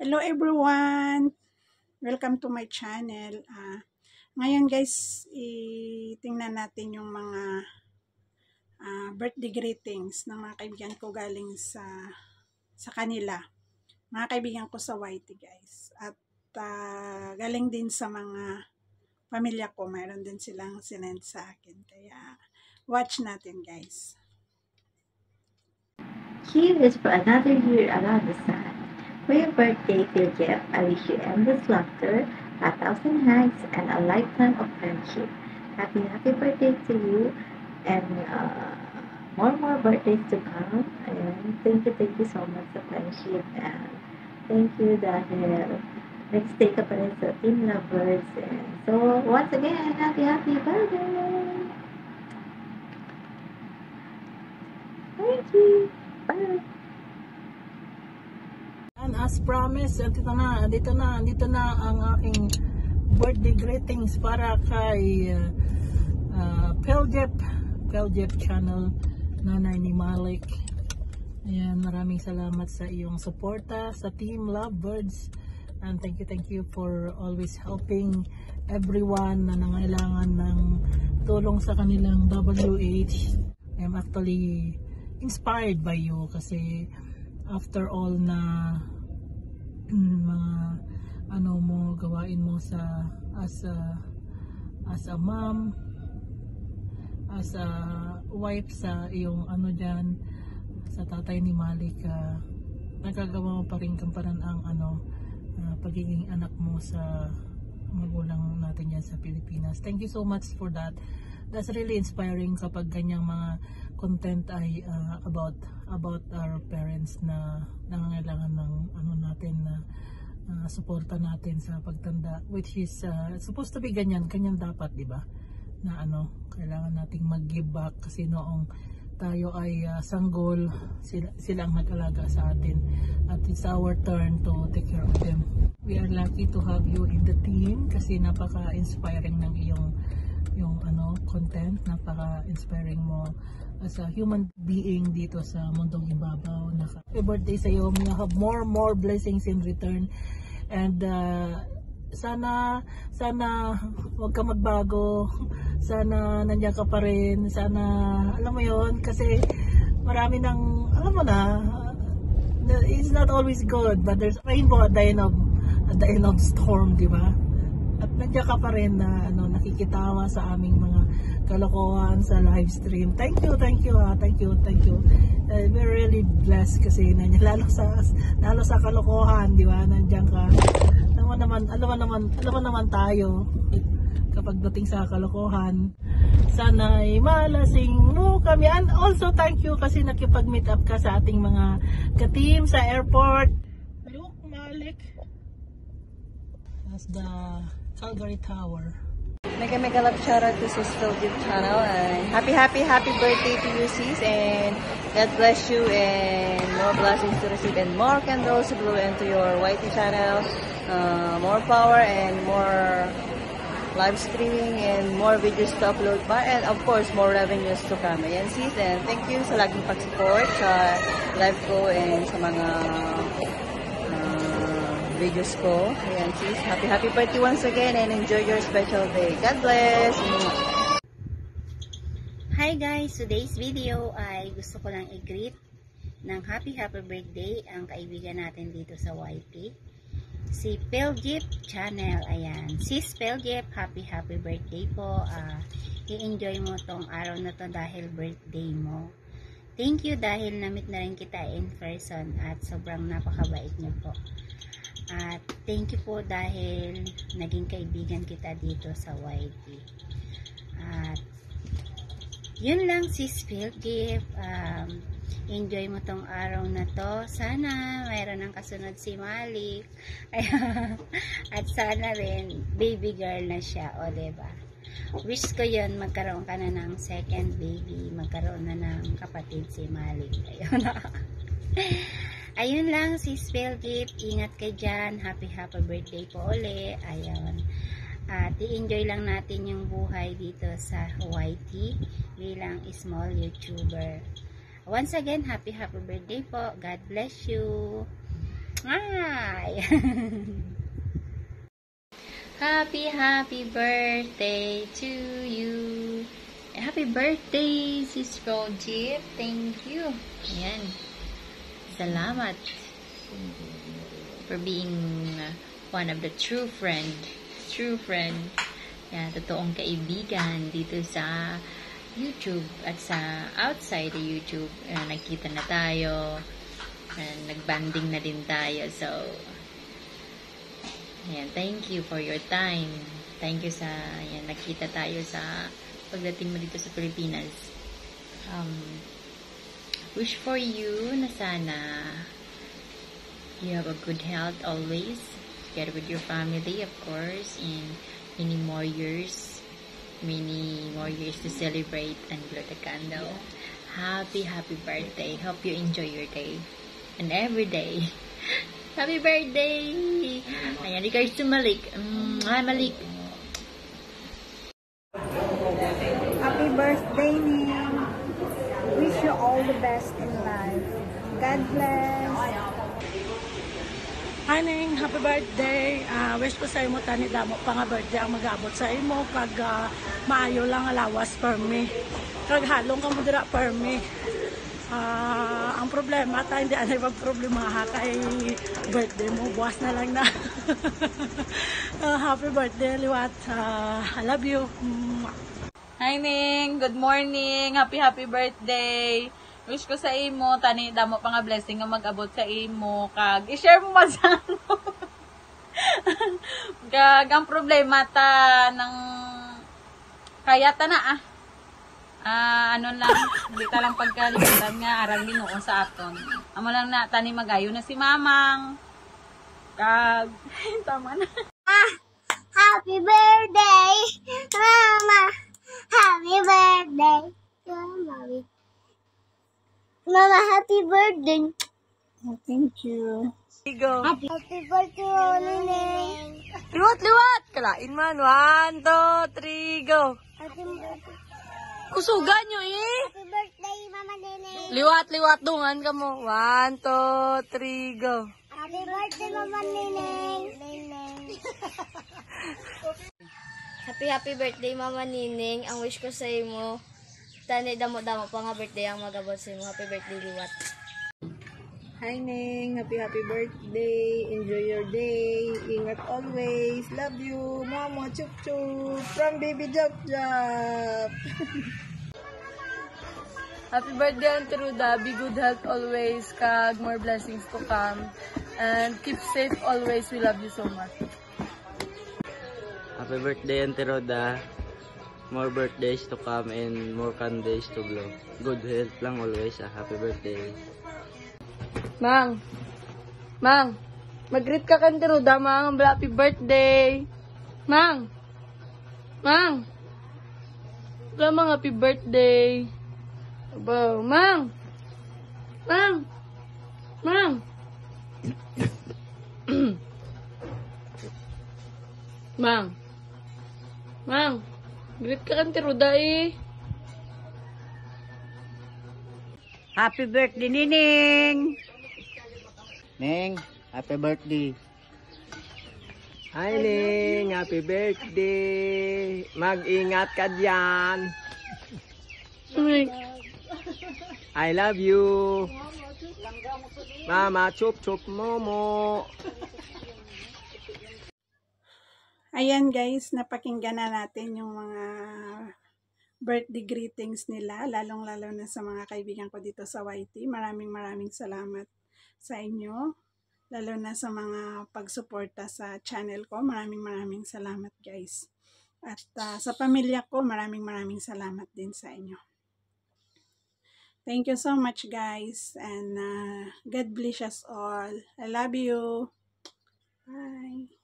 Hello everyone! Welcome to my channel. Ngayon guys, tingnan natin yung mga birthday greetings ng mga kaibigan ko galing sa kanila. Mga kaibigan ko sa YT guys. At galing din sa mga pamilya ko. Mayroon din silang sinend sa akin. Kaya watch natin guys. Cheers for another year around the sun. For your birthday, dear Jeff, I wish you endless laughter, 1,000 hugs, and a lifetime of friendship. Happy birthday to you, and more birthdays to come. And thank you so much sa friendship. And thank you dahil nag-stay ka pa rin sa Team Lovers. And so, once again, happy birthday! Thank you! Bye! And as promised, dito na ang aking birthday greetings para kay Peljep Channel, Nanay ni Malik. Ayan, maraming salamat sa iyong suporta sa Team Lovebirds, and thank you for always helping everyone na nangailangan ng tulong sa kanilang WH. I'm actually inspired by you kasi after all na mga gawain mo sa as a mom, as a wife sa iyong diyan sa tatay ni Malik, nagagawa mo pa rin kamparan ang pagiging anak mo sa magulang natin yan sa Pilipinas. Thank you so much for that. That's really inspiring kapag ganyang mga content ay about our parents na nangangailangan ng natin na suporta natin sa pagtanda, which is supposed to be ganyan dapat, di ba? Na kailangan nating mag-give back kasi noong tayo ay sanggol, sila ang nag-alaga sa atin at it's our turn to take care of them. We are lucky to have you in the team kasi napaka-inspiring ng iyong content, napaka-inspiring mo as a human being dito sa mundong ibabaw. Happy birthday sa iyo. May have more blessings in return, and sana wag ka magbago, sana nandiyan ka pa rin, sana alam mo yon, kasi marami nang it's not always good, but there's rainbow at the end of storm, di ba? At nandiyan ka pa rin na nakikitawa sa aming mga kalokohan sa live stream. Thank you. We're really blessed kasi lalo sa kalokohan, di ba? Nandiyan ka. Alam mo naman tayo kapag dating sa kalokohan. Sana'y malasing mo kami. And also thank you kasi nakipag-meet up ka sa ating mga ka-team sa airport. Look, Malik. That's the Calgary Tower. Mega love shoutout to Sis Philip channel, and happy birthday to you, sis, and God bless you and more blessings to receive and more candles to blow into your YT channel, more power and more live streaming and more videos to upload pa, and of course more revenues to come. Ayan sis, and thank you sa laging pag-support sa live ko and sa mga videos ko. Ayan sis, happy birthday once again and enjoy your special day. God bless! Hi guys! Today's video ay gusto ko lang i-greet ng happy birthday ang kaibigan natin dito sa YT, si Peljep Channel. Ayan, sis Peljep, happy birthday po. I-enjoy mo tong araw na to dahil birthday mo. Thank you dahil na-meet na rin kita in person at sobrang napakabait niyo po. At thank you po dahil naging kaibigan kita dito sa YT. At yun lang sis Peljep, enjoy mo tong araw na to. Sana mayroon ng kasunod si Malik. At sana rin baby girl na siya, o diba? Wish ko yun, magkaroon ka na ng second baby, magkaroon na ng kapatid si Malik. Ayun lang sis Peljep, ingat ka dyan. Happy birthday po uli. Ayun. At i-enjoy lang natin yung buhay dito sa YT bilang small YouTuber. Once again, happy birthday po. God bless you. hi! Happy birthday to you! Happy birthday, Sis Project! Thank you! Ayan. Salamat for being one of the true friend. Yan, totoong kaibigan dito sa YouTube at sa outside the YouTube. Nagkita na tayo. Nagbanding na din tayo. So, ayan, thank you for your time. Thank you sa, ayan, nagkita tayo sa pagdating mo dito sa Pilipinas. Wish for you na sana you have a good health always, together with your family, of course, and many more years to celebrate and blow the candle. Happy birthday. Hope you enjoy your day and every day. Happy birthday! Ayan, regards to Malik. Hi, Malik. Happy birthday, Ning. Wish you all the best in life. God bless. Hi Ning, happy birthday. Wish ko sa imo tani damo pa nga birthday ang mag-abot sa imo pag maayo lang alawas per me. Kag halong ka mo dira per me. Ang problema ta hindi anay problema ha kay birthday mo buwas na lang na. Happy birthday Liwat. I love you. Hi Ning, good morning. Happy birthday. Wish ko sa imo tani damo pa nga blessing nga mag-abot sa imo kag i-share mo man sa ano. Kag ang problema ta ng kaya ta na ano lang, hindi ta lang pagkalimutan nga aral Ginoo sa aton. Amo lang na tani magayo na si Mamang. Kag tama na. Happy birthday, Mama. Happy birthday to Mommy. Mama, happy birthday. Oh, thank you. Go. Happy birthday, Nene. Liwat! Kalain man. 1, 2, 3, go. Happy birthday. Kusugan nyo eh. Happy birthday, Mama Nene. Liwat, dungan ka mo. 1, 2, 3, go. Happy birthday, Mama Nene. Happy birthday, Mama Nining. Ang wish ko sa imo, tani damo-damo pa nga birthday ang magabot sa imo. Happy birthday, Liwat. Hi Ning, happy birthday. Enjoy your day. Ingat always. Love you. Mama, chup chup. From Baby Jop Jop. Happy birthday, Auntie Ruda. Be good health always. Kag more blessings to come. And keep safe always. We love you so much. Happy birthday, Auntie Roda. More birthdays to come and more days to blow. Good health lang always. Happy birthday. Mang, mag-greet ka kan Ruda, Mang. Happy birthday. Mang. Wala Mang, happy birthday. Aba, Mang. Mang, greet ka kan Ruda eh. Happy birthday, Nining! Ning, happy birthday. Hi, Ning. Happy birthday. Mag-ingat ka dyan. I love you. Mama, chup chup momo. Ayan guys, napakinggan na natin yung mga birthday greetings nila, lalong-lalo na sa mga kaibigan ko dito sa YT. Maraming salamat sa inyo, lalo na sa mga pagsuporta sa channel ko. Maraming salamat guys. At sa pamilya ko, maraming salamat din sa inyo. Thank you so much guys, and God bless us all. I love you. Bye.